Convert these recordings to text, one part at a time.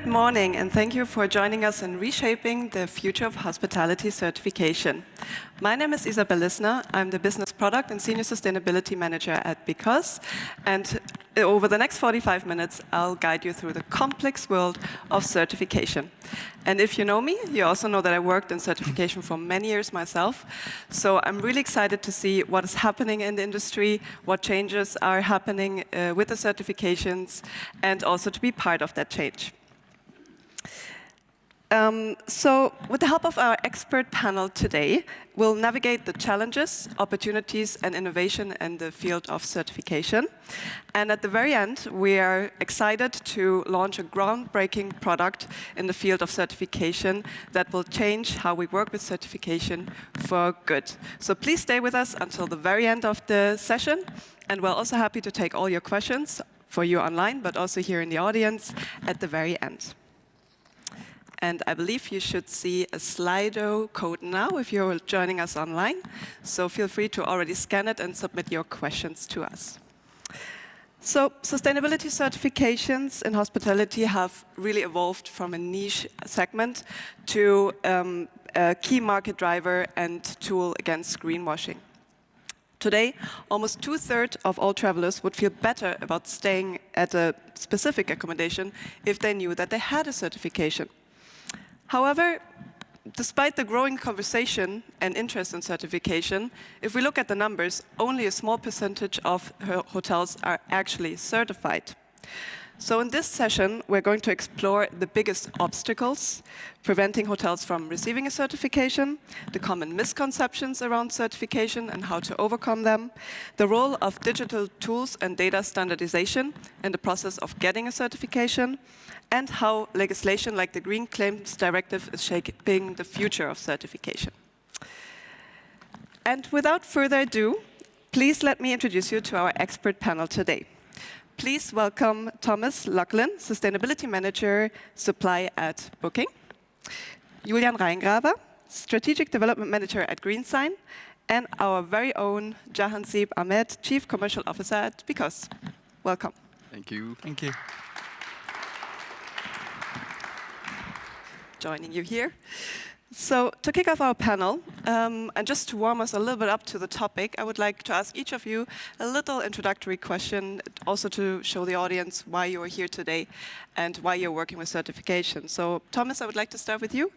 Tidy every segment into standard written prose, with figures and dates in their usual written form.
Good morning, and thank you for joining us in Reshaping the Future of Hospitality Certification. My name is Isabel Lissner. I'm the Business Product and Senior Sustainability Manager at Because, and over the next 45 minutes, I'll guide you through the complex world of certification. And if you know me, you also know that I worked in certification for many years myself. So I'm really excited to see what is happening in the industry, what changes are happening with the certifications, and also to be part of that change. So with the help of our expert panel today, we'll navigate the challenges, opportunities, and innovation in the field of certification. And at the very end, we are excited to launch a groundbreaking product in the field of certification that will change how we work with certification for good. So please stay with us until the very end of the session. And we're also happy to take all your questions for you online, but also here in the audience at the very end. And I believe you should see a Slido code now if you're joining us online. So feel free to already scan it and submit your questions to us. So sustainability certifications in hospitality have really evolved from a niche segment to a key market driver and tool against greenwashing. Today, almost 2/3 of all travelers would feel better about staying at a specific accommodation if they knew that they had a certification. However, despite the growing conversation and interest in certification, if we look at the numbers, only a small percentage of hotels are actually certified. So in this session, we're going to explore the biggest obstacles preventing hotels from receiving a certification, the common misconceptions around certification and how to overcome them, the role of digital tools and data standardization in the process of getting a certification, and how legislation like the Green Claims Directive is shaping the future of certification. And without further ado, please let me introduce you to our expert panel today. Please welcome Thomas Laughlin, Sustainability Manager, Supply at Booking, Julian Reingraber, Strategic Development Manager at GreenSign, and our very own Jahanzeb Ahmed, Chief Commercial Officer at Because. Welcome. Thank you. Thank you. Joining you here. So to kick off our panel, and just to warm us a little bit up to the topic, I would like to ask each of you a little introductory question, also to show the audience why you are here today and why you're working with certification. So Thomas, I would like to start with you.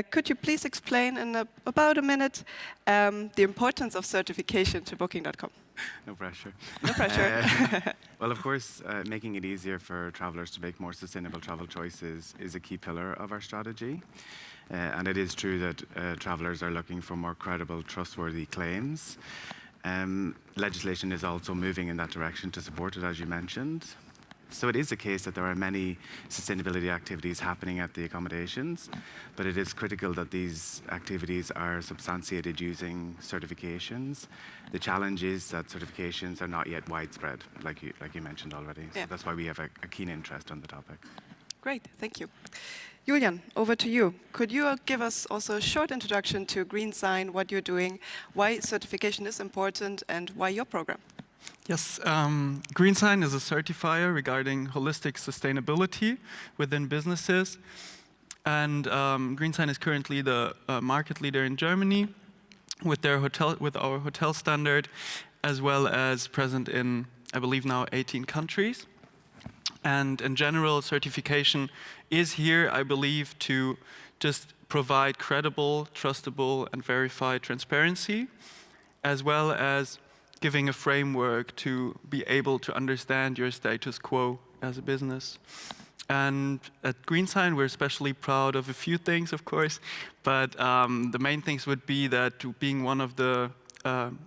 Could you please explain in about a minute the importance of certification to Booking.com? No pressure. No pressure. Well, of course, making it easier for travelers to make more sustainable travel choices is a key pillar of our strategy. And it is true that travelers are looking for more credible, trustworthy claims. Legislation is also moving in that direction to support it, as you mentioned. So it is the case that there are many sustainability activities happening at the accommodations, but it is critical that these activities are substantiated using certifications. The challenge is that certifications are not yet widespread, like you mentioned already. Yeah. So that's why we have a keen interest on the topic. Great, thank you. Julian, over to you. Could you give us also a short introduction to GreenSign, what you're doing, why certification is important, and why your program? Yes, GreenSign is a certifier regarding holistic sustainability within businesses. And GreenSign is currently the market leader in Germany with our hotel standard, as well as present in, I believe now, 18 countries. And in general, certification is here, I believe, to just provide credible, trustable, and verified transparency, as well as giving a framework to be able to understand your status quo as a business. And at GreenSign, we're especially proud of a few things, of course, but the main things would be that being one of the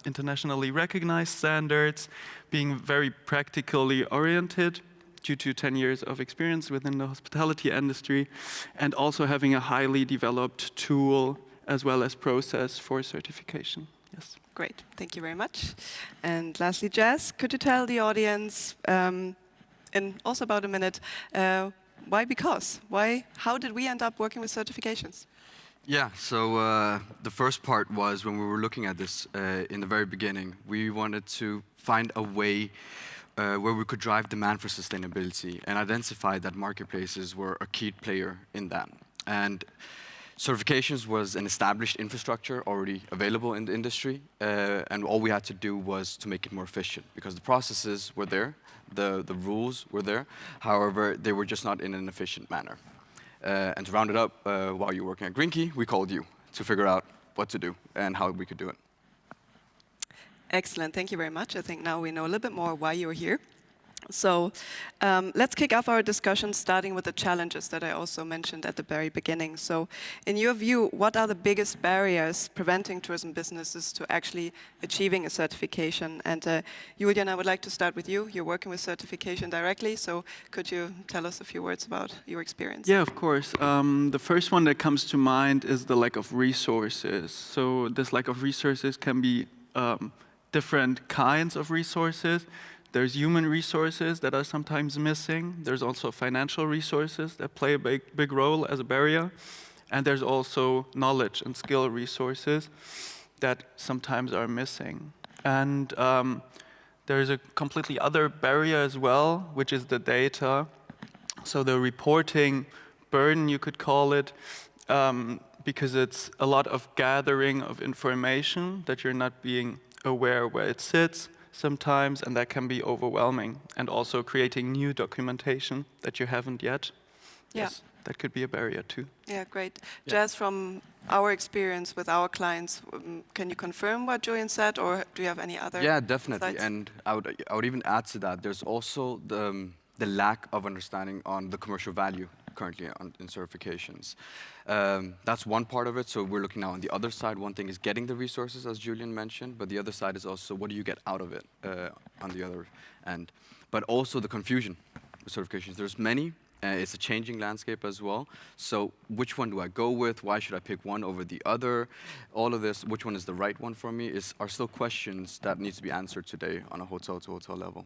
internationally recognized standards, being very practically oriented, due to 10 years of experience within the hospitality industry, and also having a highly developed tool as well as process for certification. Yes. Great, thank you very much. And lastly, Jazz, could you tell the audience in also about a minute, why Because? How did we end up working with certifications? Yeah, so the first part was when we were looking at this in the very beginning, we wanted to find a way where we could drive demand for sustainability and identify that marketplaces were a key player in that. And certifications was an established infrastructure already available in the industry, and all we had to do was to make it more efficient, because the processes were there, the rules were there, however, they were just not in an efficient manner. And to round it up, while you're working at GreenKey, we called you to figure out what to do and how we could do it. Excellent, thank you very much. I think now we know a little bit more why you're here. So let's kick off our discussion starting with the challenges that I also mentioned at the very beginning. So in your view, what are the biggest barriers preventing tourism businesses to actually achieving a certification? And Julian, I would like to start with you. You're working with certification directly, so could you tell us a few words about your experience? Yeah, of course. The first one that comes to mind is the lack of resources. So this lack of resources can be different kinds of resources. There's human resources that are sometimes missing. There's also financial resources that play a big role as a barrier. And there's also knowledge and skill resources that sometimes are missing. And there's a completely other barrier as well, which is the data. So the reporting burden, you could call it, because it's a lot of gathering of information that you're not being aware where it sits sometimes, and that can be overwhelming. And also creating new documentation that you haven't yet. Yeah. Yes, that could be a barrier too. Yeah, great. Yeah. Jazz, from our experience with our clients, can you confirm what Julian said, or do you have any other Yeah, definitely. insights? And I would even add to that, there's also the lack of understanding on the commercial value currently in certifications. That's one part of it. So we're looking now on the other side. One thing is getting the resources, as Julian mentioned, but the other side is also what do you get out of it on the other end. But also the confusion with certifications. There's many. It's a changing landscape as well. So which one do I go with? Why should I pick one over the other? All of this, which one is the right one for me, are still questions that need to be answered today on a hotel-to-hotel level.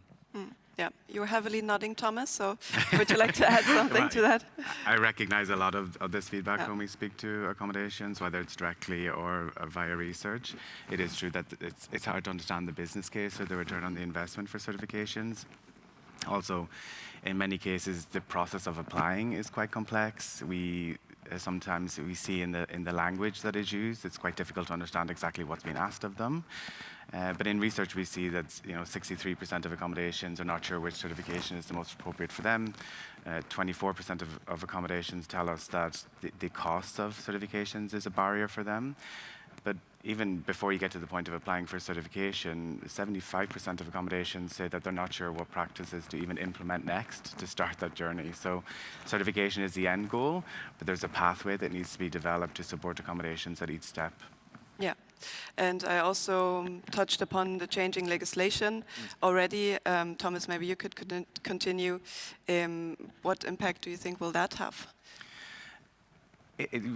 Yeah, you're heavily nodding, Thomas, so would you like to add something to that? I recognize a lot of this feedback when we speak to accommodations, whether it's directly or via research. It is true that it's hard to understand the business case or the return on the investment for certifications. Also, in many cases, the process of applying is quite complex. Sometimes we see in the language that is used, it's quite difficult to understand exactly what's being asked of them. But in research, we see that 63% of accommodations are not sure which certification is the most appropriate for them. 24% of accommodations tell us that the cost of certifications is a barrier for them. But even before you get to the point of applying for certification, 75% of accommodations say that they're not sure what practices to even implement next to start that journey. So certification is the end goal, but there's a pathway that needs to be developed to support accommodations at each step. Yeah, and I also touched upon the changing legislation already. Thomas, maybe you could continue. What impact do you think will that have?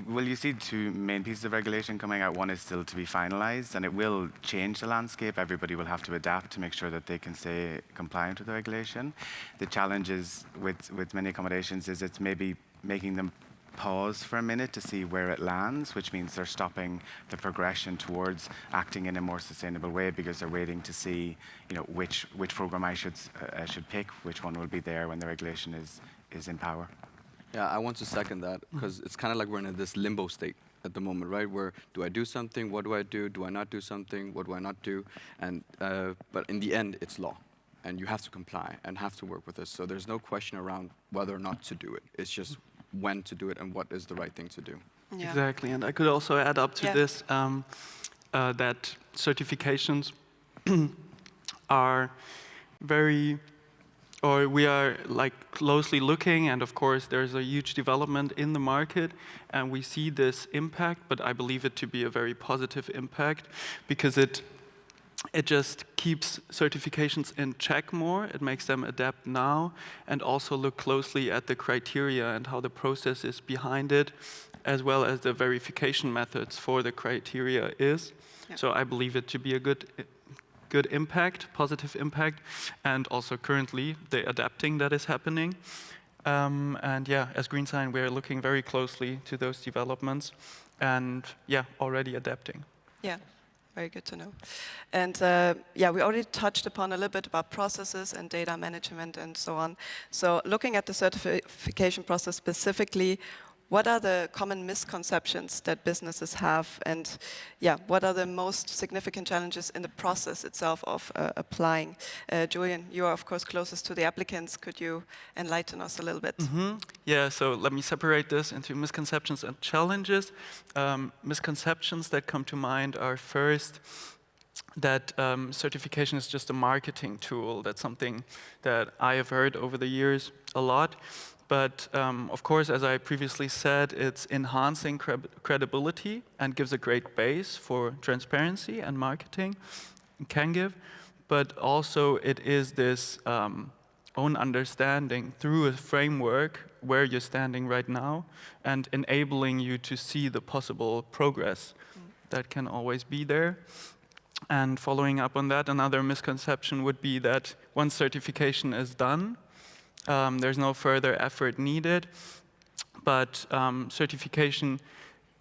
Well, you see two main pieces of regulation coming out. One is still to be finalized, and it will change the landscape. Everybody will have to adapt to make sure that they can stay compliant with the regulation. The challenge is with many accommodations is it's maybe making them pause for a minute to see where it lands, which means they're stopping the progression towards acting in a more sustainable way because they're waiting to see, which program I should pick, which one will be there when the regulation is in power. Yeah, I want to second that, because it's kind of like we're in this limbo state at the moment, right? Where do I do something? What do I do? Do I not do something? What do I not do? And but in the end, it's law, and you have to comply and have to work with this. So there's no question around whether or not to do it. It's just when to do it and what is the right thing to do. Yeah. Exactly, and I could also add up to this that certifications are we are closely looking, and of course there's a huge development in the market, and we see this impact, but I believe it to be a very positive impact because it just keeps certifications in check more. It makes them adapt now and also look closely at the criteria and how the process is behind it, as well as the verification methods for the criteria is. Yeah. So I believe it to be a good impact, positive impact, and also currently the adapting that is happening. And yeah, as GreenSign, we're looking very closely to those developments and yeah, already adapting. Yeah. very good to know. And yeah, we already touched upon a little bit about processes and data management and so on. So looking at the certification process specifically, what are the common misconceptions that businesses have? And yeah, what are the most significant challenges in the process itself of applying? Julian, you are of course closest to the applicants. Could you enlighten us a little bit? Yeah, so let me separate this into misconceptions and challenges. Misconceptions that come to mind are first that certification is just a marketing tool. That's something that I have heard over the years a lot. But of course, as I previously said, it's enhancing credibility and gives a great base for transparency and marketing, it can give. But also it is this own understanding through a framework where you're standing right now and enabling you to see the possible progress that can always be there. And following up on that, another misconception would be that once certification is done, there's no further effort needed, but certification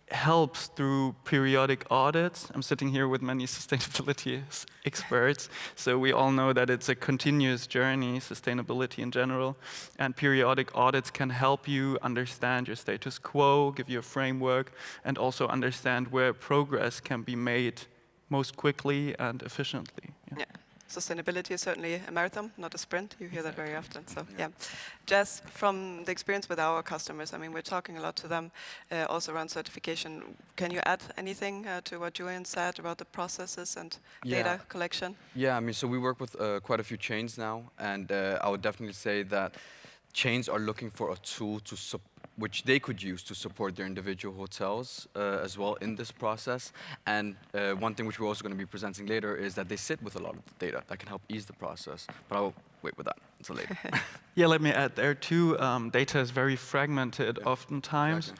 helps through periodic audits. I'm sitting here with many sustainability experts, so we all know that it's a continuous journey, sustainability in general, and periodic audits can help you understand your status quo, give you a framework, and also understand where progress can be made most quickly and efficiently. Yeah. Sustainability is certainly a marathon, not a sprint. You hear that very often. So yeah, Jess, from the experience with our customers, I mean, we're talking a lot to them also around certification. Can you add anything to what Julian said about the processes and data collection? Yeah, I mean, so we work with quite a few chains now, and I would definitely say that chains are looking for a tool to which they could use to support their individual hotels as well in this process. And one thing which we're also going to be presenting later is that they sit with a lot of data that can help ease the process. But I'll wait with that until later. Yeah, let me add there too. Data is very fragmented oftentimes.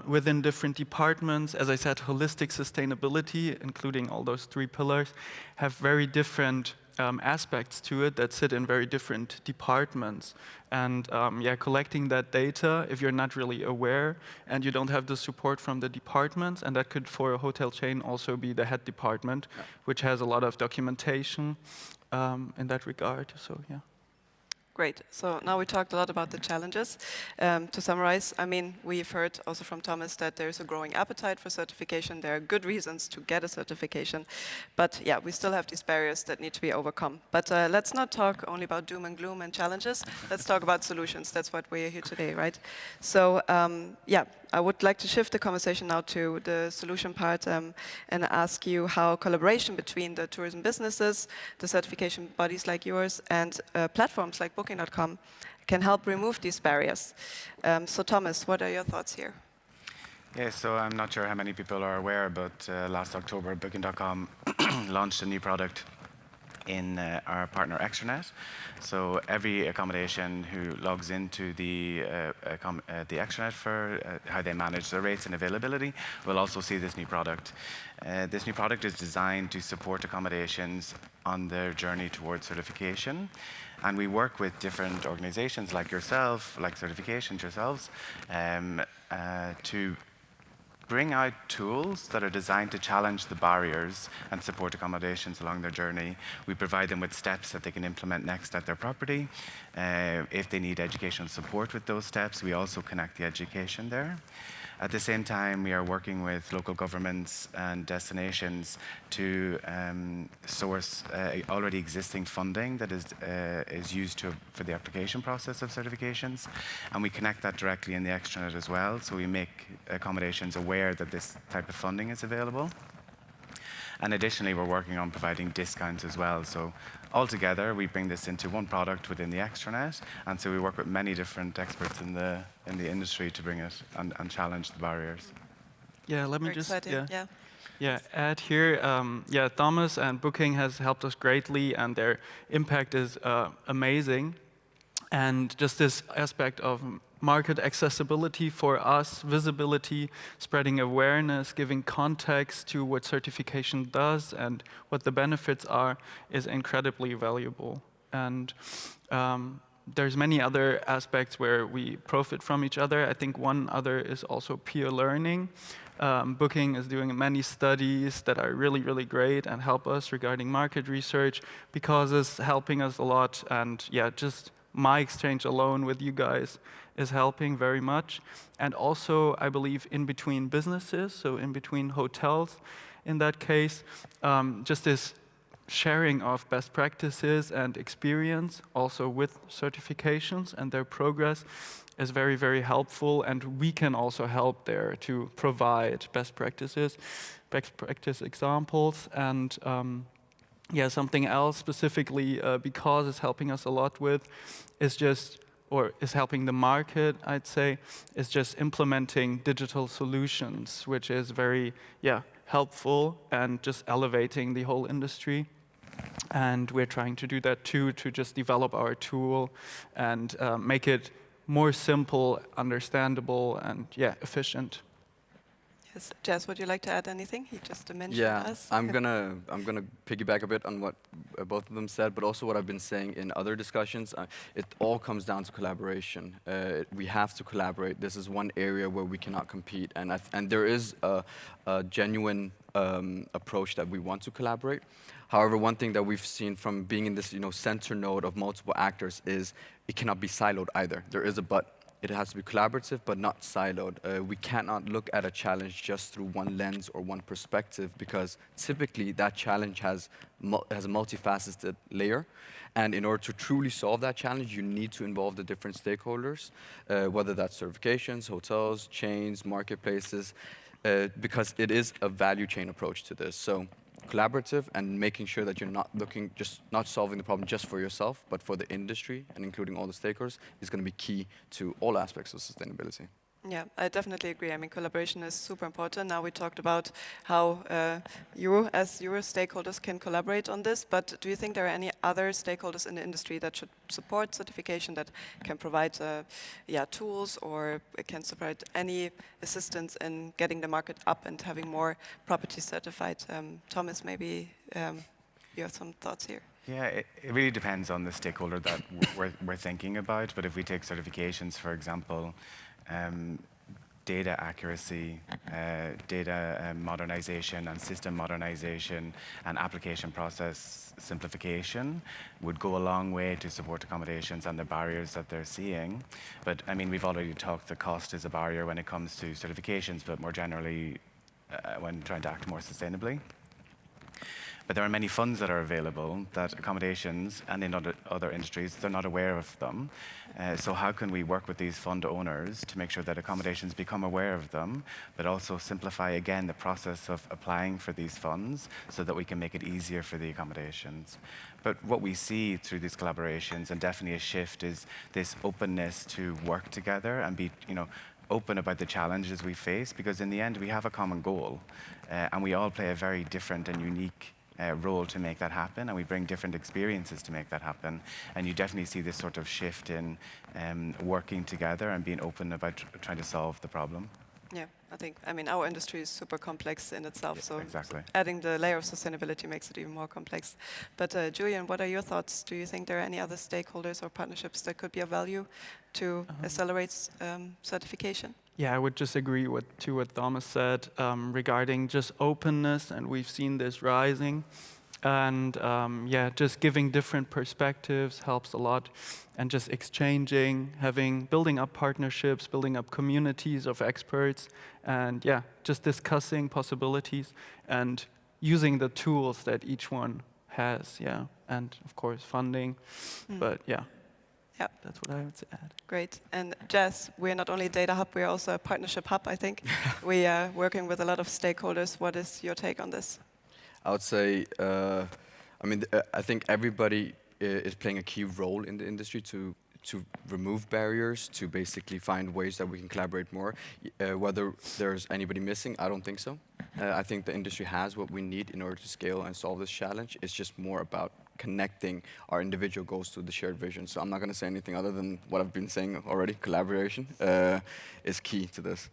Within different departments. As I said, holistic sustainability, including all those 3 pillars, have very different aspects to it that sit in very different departments. And yeah, collecting that data, if you're not really aware and you don't have the support from the departments, and that could for a hotel chain also be the head department, which has a lot of documentation in that regard. So yeah. Great. So now we talked a lot about the challenges. To summarize, I mean, we've heard also from Thomas that there's a growing appetite for certification. There are good reasons to get a certification. But yeah, we still have these barriers that need to be overcome. But let's not talk only about doom and gloom and challenges. Let's talk about solutions. That's what we're here today, right? So yeah, I would like to shift the conversation now to the solution part and ask you how collaboration between the tourism businesses, the certification bodies like yours, and platforms like Booking.com can help remove these barriers. So Thomas, what are your thoughts here? Yeah, so I'm not sure how many people are aware, but last October, Booking.com launched a new product in our partner Extranet. So every accommodation who logs into the Extranet for how they manage their rates and availability will also see this new product. This new product is designed to support accommodations on their journey towards certification. And we work with different organizations like yourself, like certifications yourselves, to bring out tools that are designed to challenge the barriers and support accommodations along their journey. We provide them with steps that they can implement next at their property. If they need educational support with those steps, we also connect the education there. At the same time, we are working with local governments and destinations to source already existing funding that is used for the application process of certifications. And we connect that directly in the extranet as well. So we make accommodations aware that this type of funding is available. And additionally, we're working on providing discounts as well. So altogether, we bring this into one product within the extranet. And so we work with many different experts in the industry to bring it and challenge the barriers. Yeah, let me Very just exciting. add here. Yeah, Thomas and Booking has helped us greatly, and their impact is amazing. And just this aspect of market accessibility for us, visibility, spreading awareness, giving context to what certification does and what the benefits are is incredibly valuable. And there's many other aspects where we profit from each other. I think one other is also peer learning. Booking is doing many studies that are really, really great and help us regarding market research, because it's helping us a lot. And yeah, just my exchange alone with you guys is helping very much. And also, I believe, in between businesses, so in between hotels, in that case, just this sharing of best practices and experience, also with certifications and their progress, is very, very helpful. And we can also help there to provide best practices, best practice examples. And yeah, something else specifically, because it's helping us a lot with, is just, or is helping the market, I'd say, is just implementing digital solutions, which is very, helpful and just elevating the whole industry. And we're trying to do that too, to just develop our tool and make it more simple, understandable, and efficient. Yes, Jess, would you like to add anything? He just mentioned us. I'm gonna piggyback a bit on what both of them said, but also what I've been saying in other discussions. It all comes down to collaboration. We have to collaborate. This is one area where we cannot compete, and there is a genuine approach that we want to collaborate. However, one thing that we've seen from being in this center node of multiple actors is it cannot be siloed either. There is a but. It has to be collaborative, but not siloed. We cannot look at a challenge just through one lens or one perspective, because typically that challenge has a multifaceted layer. And in order to truly solve that challenge, you need to involve the different stakeholders, whether that's certifications, hotels, chains, marketplaces, because it is a value chain approach to this. So collaborative and making sure that you're not solving the problem just for yourself, but for the industry and including all the stakeholders is going to be key to all aspects of sustainability. Yeah, I definitely agree. I mean, collaboration is super important. Now we talked about how you, as your stakeholders, can collaborate on this, but do you think there are any other stakeholders in the industry that should support certification, that can provide tools, or can support any assistance in getting the market up and having more properties certified? Thomas, maybe you have some thoughts here. Yeah, it really depends on the stakeholder that we're thinking about, but if we take certifications, for example, data accuracy, data modernization and system modernization and application process simplification would go a long way to support accommodations and the barriers that they're seeing. But I mean, we've already talked, the cost is a barrier when it comes to certifications, but more generally when trying to act more sustainably. But there are many funds that are available that accommodations and in other industries, they're not aware of them. So how can we work with these fund owners to make sure that accommodations become aware of them, but also simplify, again, the process of applying for these funds so that we can make it easier for the accommodations? But what we see through these collaborations, and definitely a shift, is this openness to work together and be, open about the challenges we face, because in the end, we have a common goal, and we all play a very different and unique role to make that happen, and we bring different experiences to make that happen. And you definitely see this sort of shift in working together and being open about trying to solve the problem. Yeah, I mean, our industry is super complex in itself, so exactly. Adding the layer of sustainability makes it even more complex. But Julian, what are your thoughts? Do you think there are any other stakeholders or partnerships that could be of value to accelerate certification? Yeah, I would just agree to what Thomas said regarding just openness, and we've seen this rising. And just giving different perspectives helps a lot, and just exchanging, building up partnerships, building up communities of experts, and just discussing possibilities and using the tools that each one has, and of course funding, but that's what I would add. Great. And Jess, we're not only a data hub, we're also a partnership hub, I think. We are working with a lot of stakeholders. What is your take on this? I would say, I think everybody is playing a key role in the industry to remove barriers, to basically find ways that we can collaborate more. Whether there's anybody missing, I don't think so. I think the industry has what we need in order to scale and solve this challenge. It's just more about connecting our individual goals to the shared vision. So I'm not going to say anything other than what I've been saying already. Collaboration is key to this.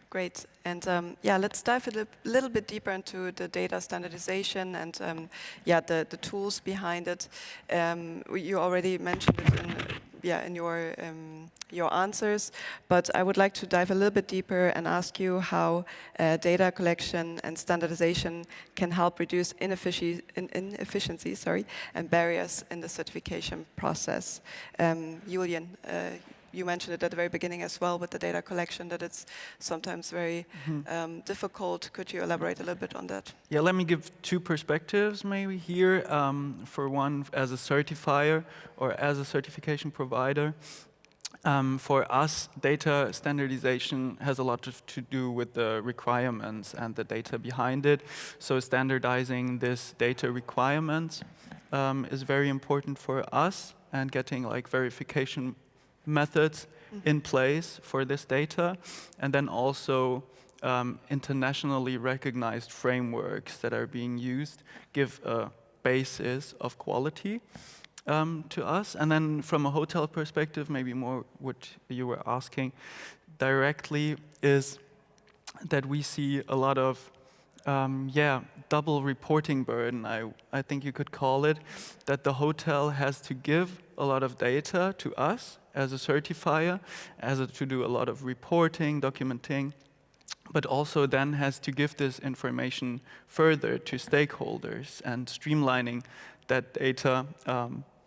Great. And let's dive a little bit deeper into the data standardization and the tools behind it. You already mentioned it in your answers. But I would like to dive a little bit deeper and ask you how data collection and standardization can help reduce inefficiency, and barriers in the certification process. Julian, you mentioned it at the very beginning as well with the data collection, that it's sometimes very difficult. Could you elaborate a little bit on that? Yeah, let me give two perspectives maybe here. For one, as a certifier or as a certification provider. For us, data standardization has a lot to do with the requirements and the data behind it. So standardizing this data requirements is very important for us, and getting like verification methods in place for this data, and then also internationally recognized frameworks that are being used give a basis of quality to us. And then from a hotel perspective, maybe more what you were asking directly, is that we see a lot of double reporting burden, I think you could call it, that the hotel has to give a lot of data to us as a certifier, to do a lot of reporting, documenting, but also then has to give this information further to stakeholders, and streamlining that data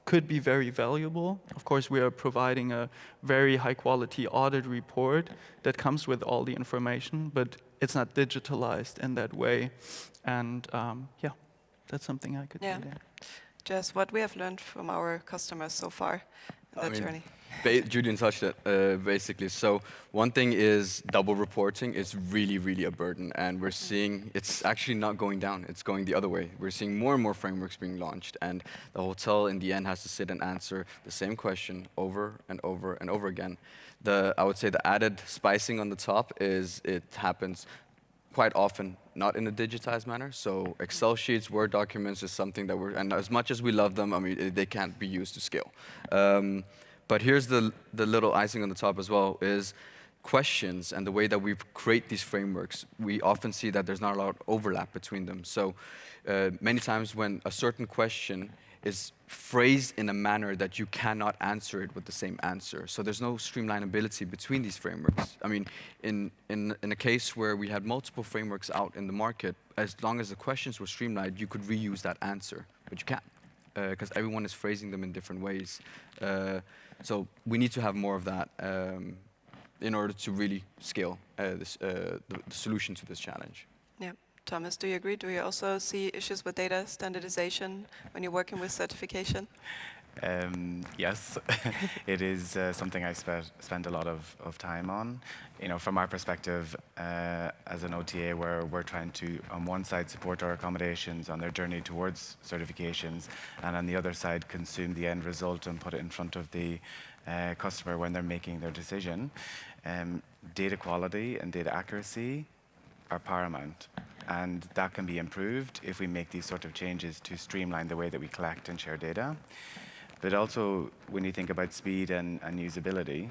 could be very valuable. Of course, we are providing a very high-quality audit report that comes with all the information, but it's not digitalized in that way. And that's something I could say there. Just what we have learned from our customers so far in that journey. Julian touched it, basically. So one thing is double reporting is really, really a burden. And we're seeing it's actually not going down. It's going the other way. We're seeing more and more frameworks being launched. And the hotel, in the end, has to sit and answer the same question over and over and over again. I would say the added spicing on the top is it happens quite often not in a digitized manner. So Excel sheets, Word documents is something that and as much as we love them, I mean, they can't be used to scale. But here's the little icing on the top as well, is questions and the way that we create these frameworks. We often see that there's not a lot of overlap between them. So many times when a certain question is phrased in a manner that you cannot answer it with the same answer. So there's no streamlinability between these frameworks. I mean, in a case where we had multiple frameworks out in the market, as long as the questions were streamlined, you could reuse that answer, but you can't, because everyone is phrasing them in different ways. So we need to have more of that in order to really scale the solution to this challenge. Yeah. Thomas, do you agree? Do you also see issues with data standardization when you're working with certification? Yes, it is something I spend a lot of time on. You know, from our perspective, as an OTA, where we're trying to, on one side, support our accommodations on their journey towards certifications, and on the other side, consume the end result and put it in front of the customer when they're making their decision. Data quality and data accuracy are paramount. And that can be improved if we make these sort of changes to streamline the way that we collect and share data. But also, when you think about speed and usability,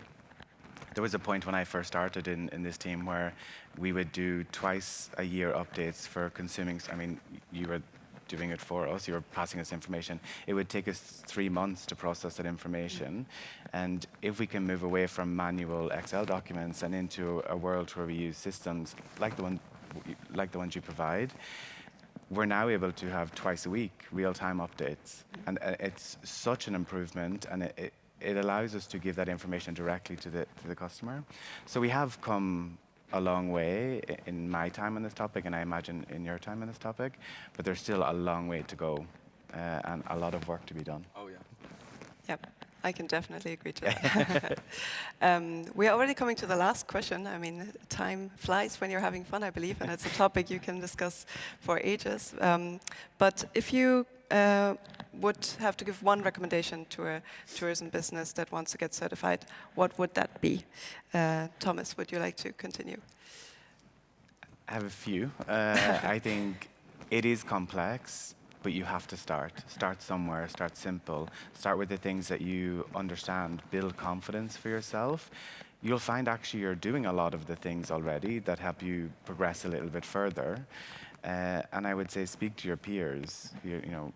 there was a point when I first started in this team where we would do twice a year updates for consuming. I mean, you were doing it for us, you were passing us information. It would take us 3 months to process that information. And if we can move away from manual Excel documents and into a world where we use systems like the ones you provide, we're now able to have twice a week real-time updates. And it's such an improvement, and it allows us to give that information directly to the customer. So we have come a long way in my time on this topic, and I imagine in your time on this topic, but there's still a long way to go and a lot of work to be done. Oh, yeah. Yep. I can definitely agree to that. We're already coming to the last question. I mean, time flies when you're having fun, I believe, and it's a topic you can discuss for ages. But if you would have to give one recommendation to a tourism business that wants to get certified, what would that be? Thomas, would you like to continue? I have a few. I think it is complex, but you have to start. Start somewhere, start simple. Start with the things that you understand. Build confidence for yourself. You'll find actually you're doing a lot of the things already that help you progress a little bit further. And I would say speak to your peers,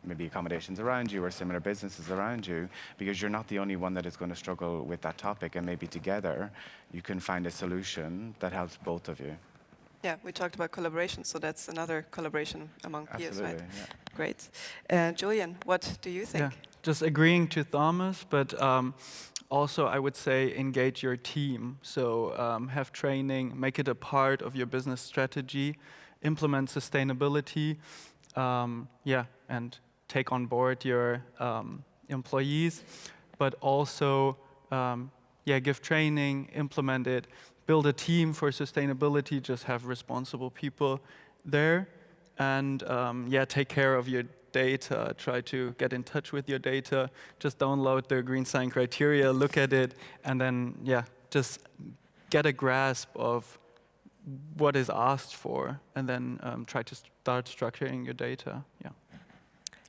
maybe accommodations around you or similar businesses around you, because you're not the only one that is going to struggle with that topic, and maybe together you can find a solution that helps both of you. Yeah, we talked about collaboration, so that's another collaboration among peers, right? Yeah. Great. Julian, what do you think? Yeah, just agreeing to Thomas, but also I would say engage your team. So have training, make it a part of your business strategy, implement sustainability, and take on board your employees, but also give training, implement it, build a team for sustainability, just have responsible people there, and take care of your data, try to get in touch with your data, just download the GreenSign criteria, look at it, and then just get a grasp of what is asked for, and then try to start structuring your data. Yeah.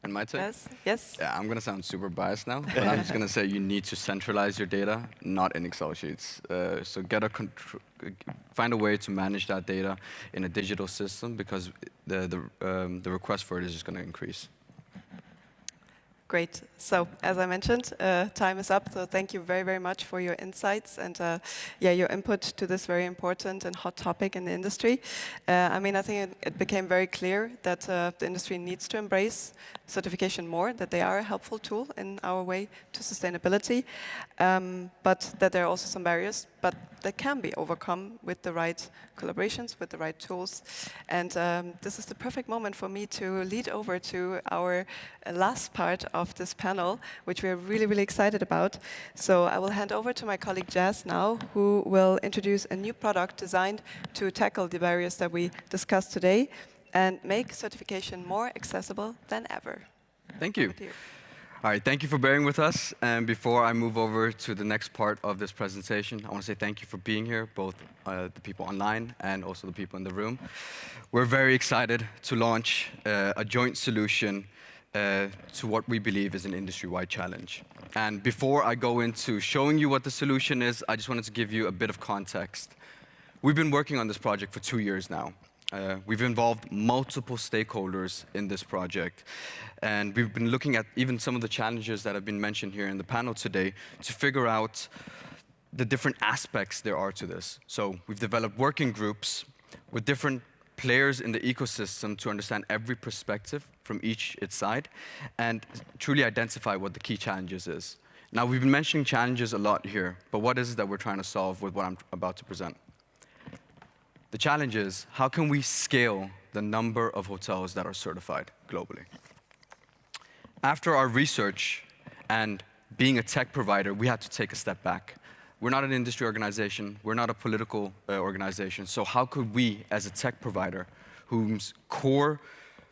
And my take? Yes. Yeah, I'm going to sound super biased now, but I'm just going to say you need to centralize your data, not in Excel sheets. So find a way to manage that data in a digital system, because the request for it is just going to increase. Great. So, as I mentioned, time is up. So, thank you very, very much for your insights and your input to this very important and hot topic in the industry. I think it became very clear that the industry needs to embrace certification more, that they are a helpful tool in our way to sustainability, but that there are also some barriers, but that can be overcome with the right collaborations, with the right tools. And this is the perfect moment for me to lead over to our last part of this panel, which we are really, really excited about. So I will hand over to my colleague Jazz now, who will introduce a new product designed to tackle the barriers that we discussed today and make certification more accessible than ever. Thank you. All right, thank you for bearing with us. And before I move over to the next part of this presentation, I want to say thank you for being here, both the people online and also the people in the room. We're very excited to launch a joint solution to what we believe is an industry-wide challenge. And before I go into showing you what the solution is, I just wanted to give you a bit of context. We've been working on this project for 2 years now. We've involved multiple stakeholders in this project, and we've been looking at even some of the challenges that have been mentioned here in the panel today to figure out the different aspects there are to this. So we've developed working groups with different players in the ecosystem to understand every perspective from its side and truly identify what the key challenges is. Now, we've been mentioning challenges a lot here, but what is it that we're trying to solve with what I'm about to present? The challenge is, how can we scale the number of hotels that are certified globally? After our research and being a tech provider, we had to take a step back. We're not an industry organization, we're not a political organization, so how could we, as a tech provider, whose core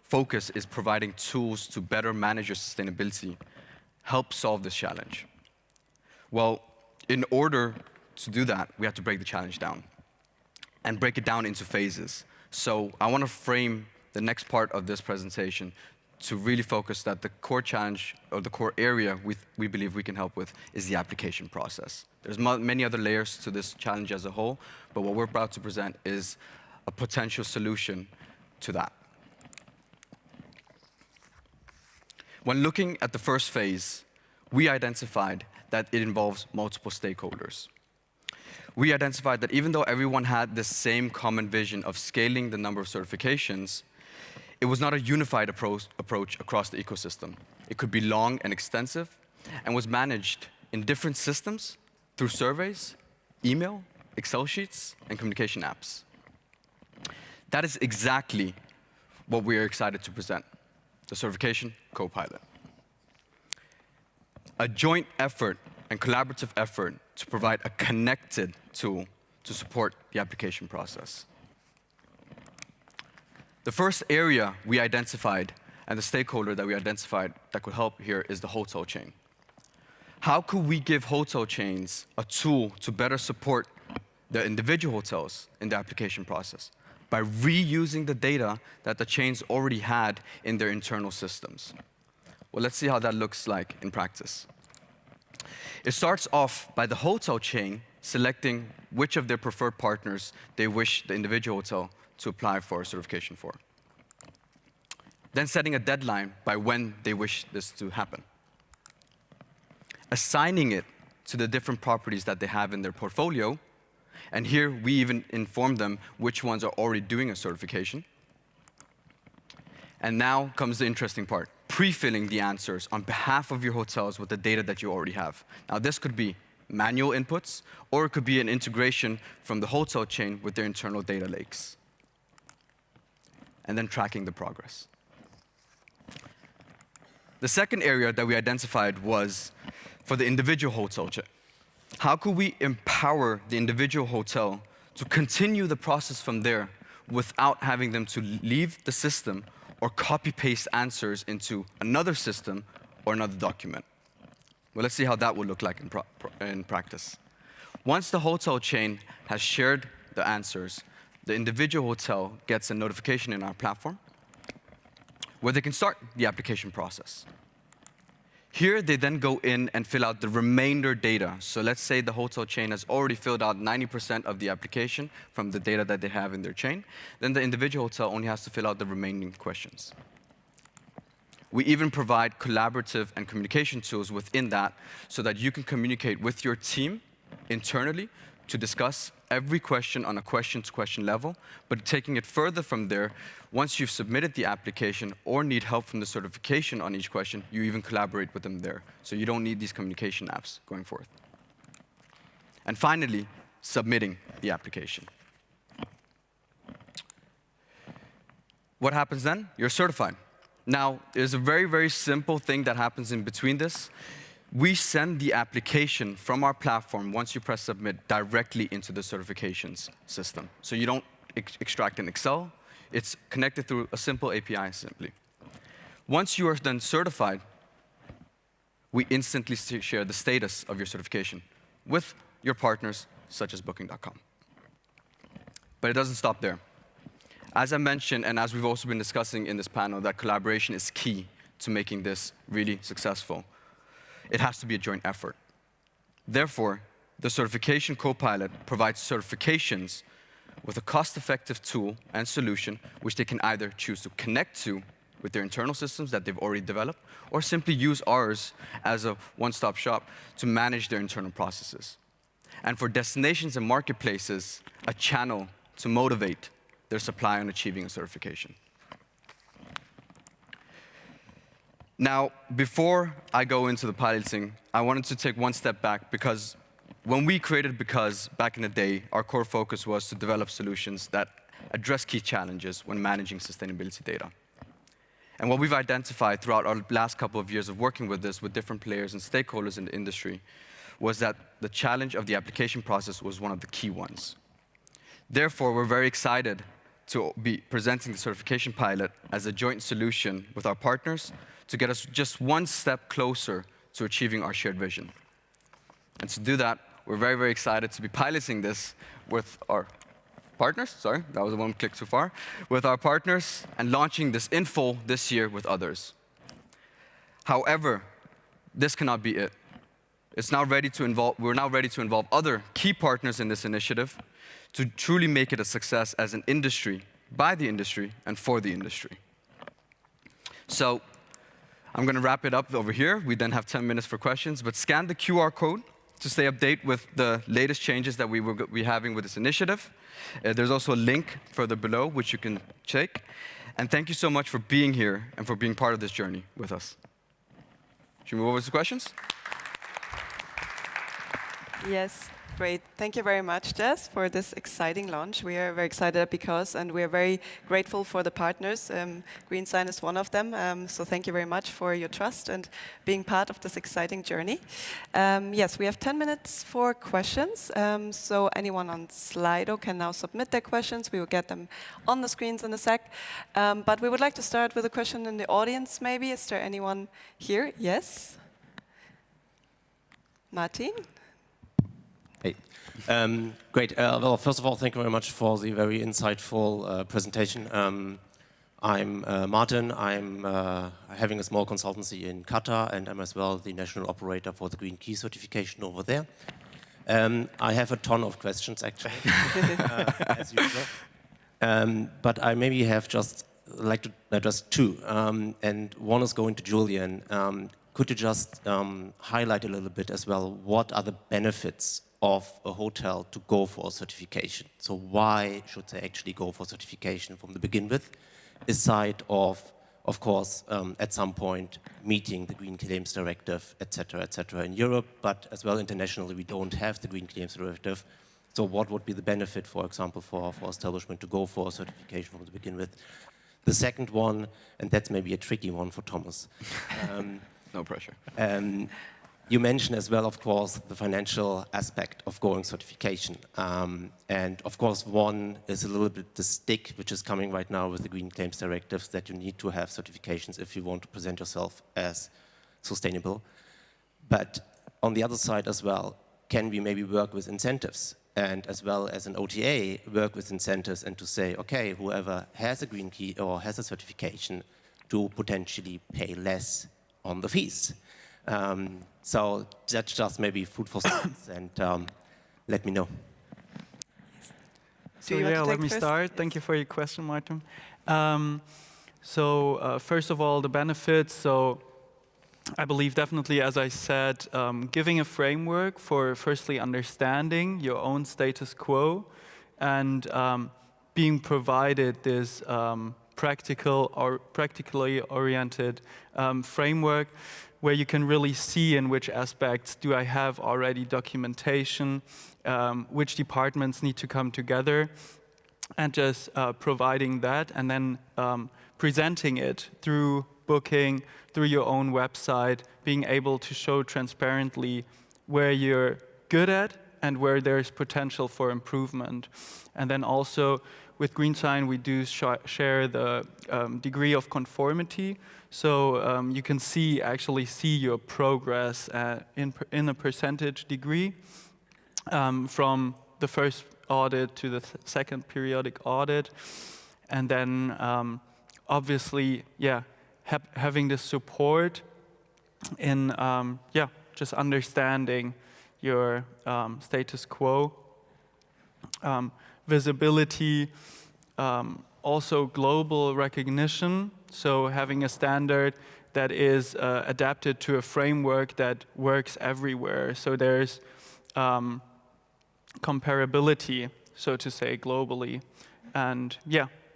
focus is providing tools to better manage your sustainability, help solve this challenge? Well, in order to do that, we had to break the challenge down and break it down into phases. So I want to frame the next part of this presentation to really focus that the core challenge, or the core area we believe we can help with, is the application process. There's many other layers to this challenge as a whole, but what we're about to present is a potential solution to that. When looking at the first phase, we identified that it involves multiple stakeholders. We identified that even though everyone had the same common vision of scaling the number of certifications, it was not a unified approach across the ecosystem. It could be long and extensive and was managed in different systems through surveys, email, Excel sheets, and communication apps. That is exactly what we are excited to present, the Certification Copilot. A joint effort and collaborative effort to provide a connected tool to support the application process. The first area we identified and the stakeholder that we identified that could help here is the hotel chain. How could we give hotel chains a tool to better support the individual hotels in the application process by reusing the data that the chains already had in their internal systems? Well, let's see how that looks like in practice. It starts off by the hotel chain selecting which of their preferred partners they wish the individual hotel to apply for a certification for. then setting a deadline by when they wish this to happen. Assigning it to the different properties that they have in their portfolio, and here we even inform them which ones are already doing a certification. And now comes the interesting part, pre-filling the answers on behalf of your hotels with the data that you already have. Now this could be manual inputs, or it could be an integration from the hotel chain with their internal data lakes. And then tracking the progress. The second area that we identified was for the individual hotel chain. How could we empower the individual hotel to continue the process from there without having them to leave the system or copy-paste answers into another system or another document? Well, let's see how that would look like in practice. Once the hotel chain has shared the answers, the individual hotel gets a notification in our platform where they can start the application process. Here, they then go in and fill out the remainder data. So let's say the hotel chain has already filled out 90% of the application from the data that they have in their chain. Then the individual hotel only has to fill out the remaining questions. We even provide collaborative and communication tools within that so that you can communicate with your team internally to discuss every question on a question-to-question level, but taking it further from there, once you've submitted the application or need help from the certification on each question, you even collaborate with them there. So you don't need these communication apps going forth. And finally, submitting the application. What happens then? You're certified. Now, there's a very, very simple thing that happens in between this. We send the application from our platform, once you press submit, directly into the certifications system. So you don't extract in Excel. It's connected through a simple API simply. Once you are then certified, we instantly share the status of your certification with your partners, such as Booking.com. But it doesn't stop there. As I mentioned, and as we've also been discussing in this panel, that collaboration is key to making this really successful. It has to be a joint effort. Therefore, the Certification Copilot provides certifications with a cost-effective tool and solution which they can either choose to connect to with their internal systems that they've already developed, or simply use ours as a one-stop shop to manage their internal processes. And for destinations and marketplaces, a channel to motivate their supply on achieving a certification. Now, before I go into the piloting, I wanted to take one step back because when we created Because back in the day, our core focus was to develop solutions that address key challenges when managing sustainability data. And what we've identified throughout our last couple of years of working with this with different players and stakeholders in the industry was that the challenge of the application process was one of the key ones. Therefore, we're very excited to be presenting the certification pilot as a joint solution with our partners to get us just one step closer to achieving our shared vision. And to do that, we're very, very excited to be piloting this with our partners. Sorry, that was the one click too far. With our partners and launching this in full this year with others. However, this cannot be it. We're now ready to involve other key partners in this initiative to truly make it a success as an industry, by the industry, and for the industry. So I'm going to wrap it up over here. We then have 10 minutes for questions, but scan the QR code to stay updated with the latest changes that we will be having with this initiative. There's also a link further below, which you can check. And thank you so much for being here and for being part of this journey with us. Should we move over to questions? Yes, great. Thank you very much, Jess, for this exciting launch. We are very excited because, and we are very grateful for the partners. GreenSign is one of them. So thank you very much for your trust and being part of this exciting journey. Yes, we have 10 minutes for questions. So anyone on Slido can now submit their questions. We will get them on the screens in a sec. But we would like to start with a question in the audience, maybe. Is there anyone here? Yes? Martin? Hey. Great. Well, first of all, thank you very much for the very insightful presentation. I'm Martin. I'm having a small consultancy in Qatar, and I'm as well the national operator for the Green Key certification over there. I have a ton of questions, actually, as usual. But I maybe have just like to address two, and one is going to Julian. Could you just highlight a little bit as well, what are the benefits of a hotel to go for a certification? So why should they actually go for certification from the begin with, aside of course, at some point meeting the Green Claims Directive, et cetera, in Europe, but as well internationally, we don't have the Green Claims Directive. So what would be the benefit, for example, for establishment to go for a certification from the begin with? The second one, and that's maybe a tricky one for Thomas. No pressure. You mentioned as well, of course, the financial aspect of going certification. And of course, one is a little bit the stick, which is coming right now with the Green Claims Directives, that you need to have certifications if you want to present yourself as sustainable. But on the other side as well, can we maybe work with incentives? And as well as an OTA, work with incentives and to say, okay, whoever has a green key or has a certification to potentially pay less on the fees. So that's just maybe food for thought, and let me know. So yeah, let me start. Thank you for your question, Martin. First of all, the benefits. So I believe definitely, as I said, giving a framework for firstly understanding your own status quo and being provided this practical or practically oriented framework where you can really see in which aspects do I have already documentation, which departments need to come together, and just providing that and then presenting it through booking, through your own website, being able to show transparently where you're good at and where there's potential for improvement. And then also with GreenSign, we do share the degree of conformity. So you can actually see your progress in a percentage degree from the first audit to the second periodic audit. And then obviously, having the support in just understanding your status quo, visibility, also global recognition. So having a standard that is adapted to a framework that works everywhere. So there's comparability, so to say, globally. And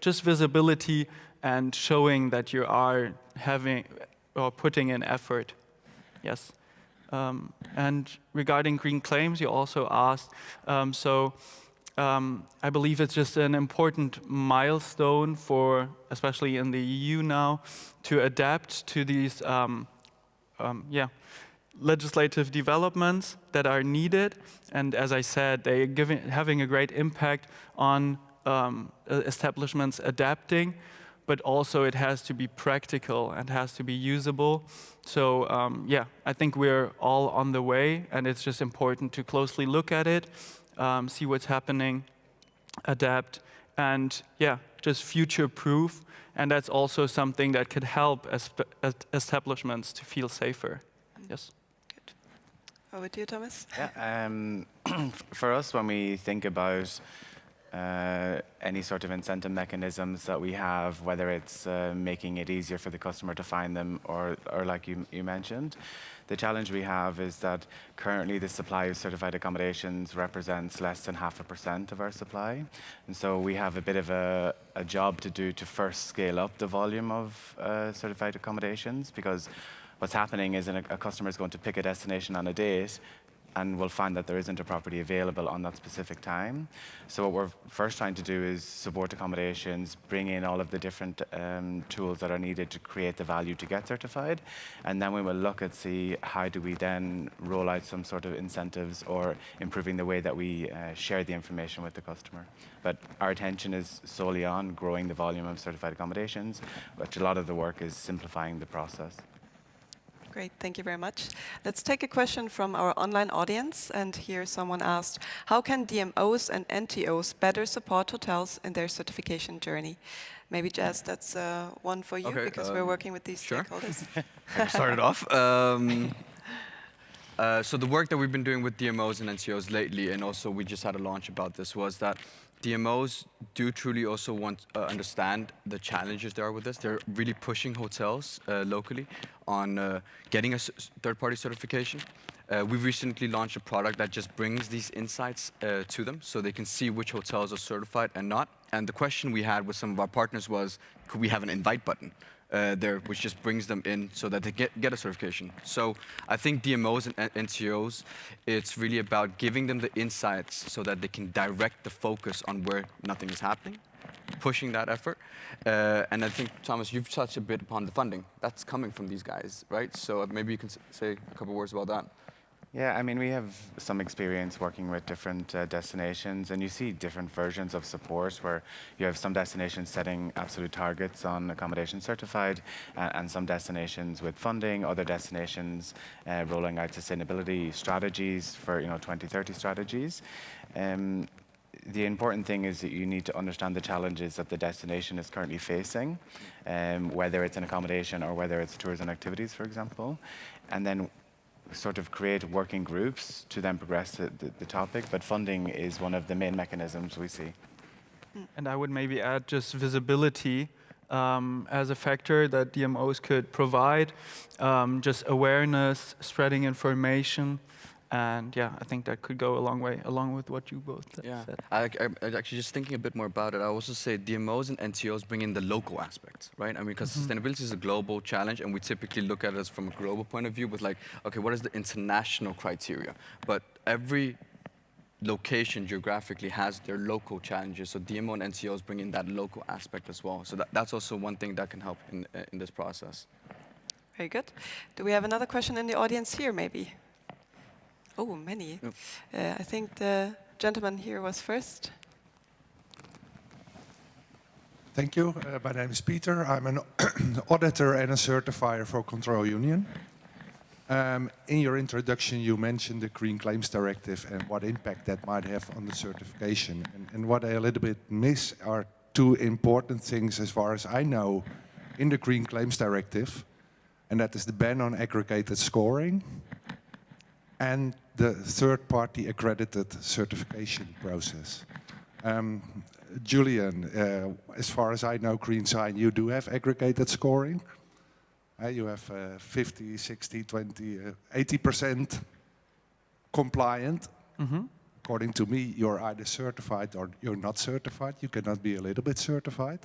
just visibility and showing that you are having or putting in effort. Yes. And regarding green claims, you also asked, I believe it's just an important milestone for, especially in the EU now, to adapt to these legislative developments that are needed. And as I said, they're having a great impact on establishments adapting, but also it has to be practical and has to be usable. So I think we're all on the way, and it's just important to closely look at it, see what's happening, adapt, and just future-proof. And that's also something that could help establishments to feel safer. Yes. Good. Over to you, Thomas. Yeah. For us, when we think about any sort of incentive mechanisms that we have, whether it's making it easier for the customer to find them or like you mentioned, the challenge we have is that currently the supply of certified accommodations represents less than 0.5% of our supply. And so we have a bit of a job to do to first scale up the volume of certified accommodations, because what's happening is a customer is going to pick a destination on a date and we'll find that there isn't a property available on that specific time. So what we're first trying to do is support accommodations, bring in all of the different tools that are needed to create the value to get certified, and then we will look at see how do we then roll out some sort of incentives or improving the way that we share the information with the customer. But our attention is solely on growing the volume of certified accommodations, but a lot of the work is simplifying the process. Great, thank you very much. Let's take a question from our online audience. And here someone asked, how can DMOs and NTOs better support hotels in their certification journey? Maybe Jazz, that's one for you, okay, because we're working with these stakeholders. I started off. So the work that we've been doing with DMOs and NTOs lately, and also we just had a launch about this, was that DMOs do truly also want understand the challenges there are with this. They're really pushing hotels locally on getting a third-party certification. We've recently launched a product that just brings these insights to them so they can see which hotels are certified and not. And the question we had with some of our partners was, could we have an invite button there, which just brings them in so that they get a certification? So I think DMOs and NTOs, it's really about giving them the insights so that they can direct the focus on where nothing is happening, pushing that effort. And I think, Thomas, you've touched a bit upon the funding. That's coming from these guys, right? So maybe you can say a couple words about that. Yeah, I mean, we have some experience working with different destinations, and you see different versions of support where you have some destinations setting absolute targets on accommodation certified, and some destinations with funding, other destinations rolling out sustainability strategies for 2030 strategies. The important thing is that you need to understand the challenges that the destination is currently facing, whether it's an accommodation or whether it's tours and activities, for example, and then sort of create working groups to then progress the topic, but funding is one of the main mechanisms we see. And I would maybe add just visibility as a factor that DMOs could provide, just awareness, spreading information. And yeah, I think that could go a long way, along with what you both said. I actually just thinking a bit more about it. I also say DMOs and NTOs bring in the local aspects, right? I mean, because sustainability is a global challenge, and we typically look at it from a global point of view with like, okay, what is the international criteria? But every location geographically has their local challenges. So DMO and NTOs bring in that local aspect as well. So that's also one thing that can help in this process. Very good. Do we have another question in the audience here, maybe? Oh, many. Yep. I think the gentleman here was first. Thank you. My name is Peter. I'm an auditor and a certifier for Control Union. In your introduction, you mentioned the Green Claims Directive and what impact that might have on the certification. And what I a little bit miss are two important things as far as I know in the Green Claims Directive, and that is the ban on aggregated scoring and the third-party accredited certification process. Julian, as far as I know, GreenSign, you do have aggregated scoring. You have 50, 60, 20, 80% compliant. According to me, you're either certified or you're not certified. You cannot be a little bit certified.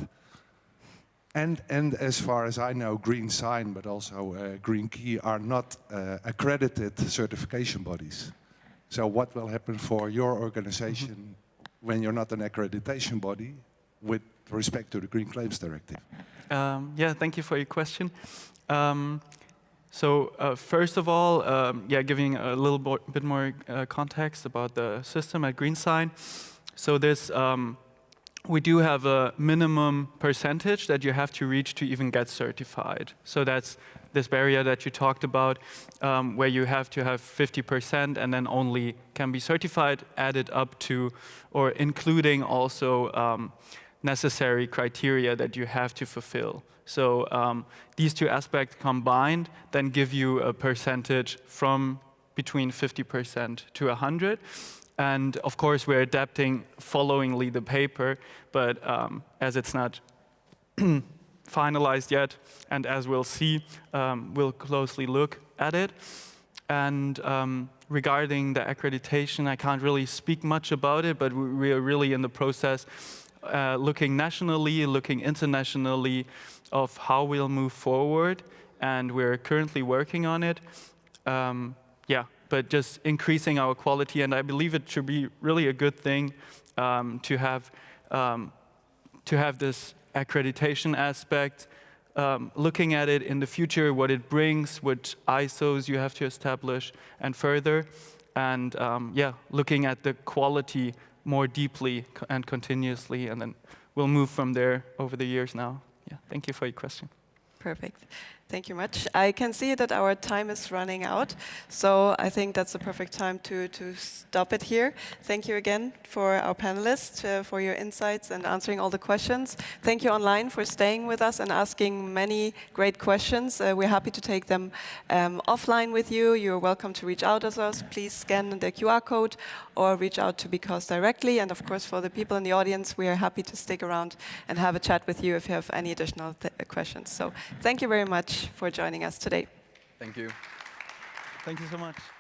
And as far as I know, GreenSign, but also Green Key are not accredited certification bodies. So what will happen for your organization when you're not an accreditation body with respect to the Green Claims Directive? Yeah, thank you for your question. First of all, giving a little bit more context about the system at GreenSign. So this, we do have a minimum percentage that you have to reach to even get certified. So that's this barrier that you talked about, where you have to have 50% and then only can be certified, added up to, or including also necessary criteria that you have to fulfill. So these two aspects combined then give you a percentage from between 50% to 100. And of course, we're adapting followingly the paper, but as it's not finalized yet, and as we'll see, we'll closely look at it. And regarding the accreditation, I can't really speak much about it, but we are really in the process looking nationally, looking internationally of how we'll move forward, and we're currently working on it. But just increasing our quality, and I believe it should be really a good thing to have this accreditation aspect, looking at it in the future, what it brings, what ISOs you have to establish, and further, and looking at the quality more deeply and continuously, and then we'll move from there over the years now. Yeah, thank you for your question. Perfect. Thank you much. I can see that our time is running out, so I think that's the perfect time to stop it here. Thank you again for our panelists, for your insights and answering all the questions. Thank you online for staying with us and asking many great questions. We're happy to take them offline with you. You're welcome to reach out to us. Please scan the QR code or reach out to Because directly. And of course, for the people in the audience, we are happy to stick around and have a chat with you if you have any additional questions. So thank you very much for joining us today. Thank you. Thank you so much.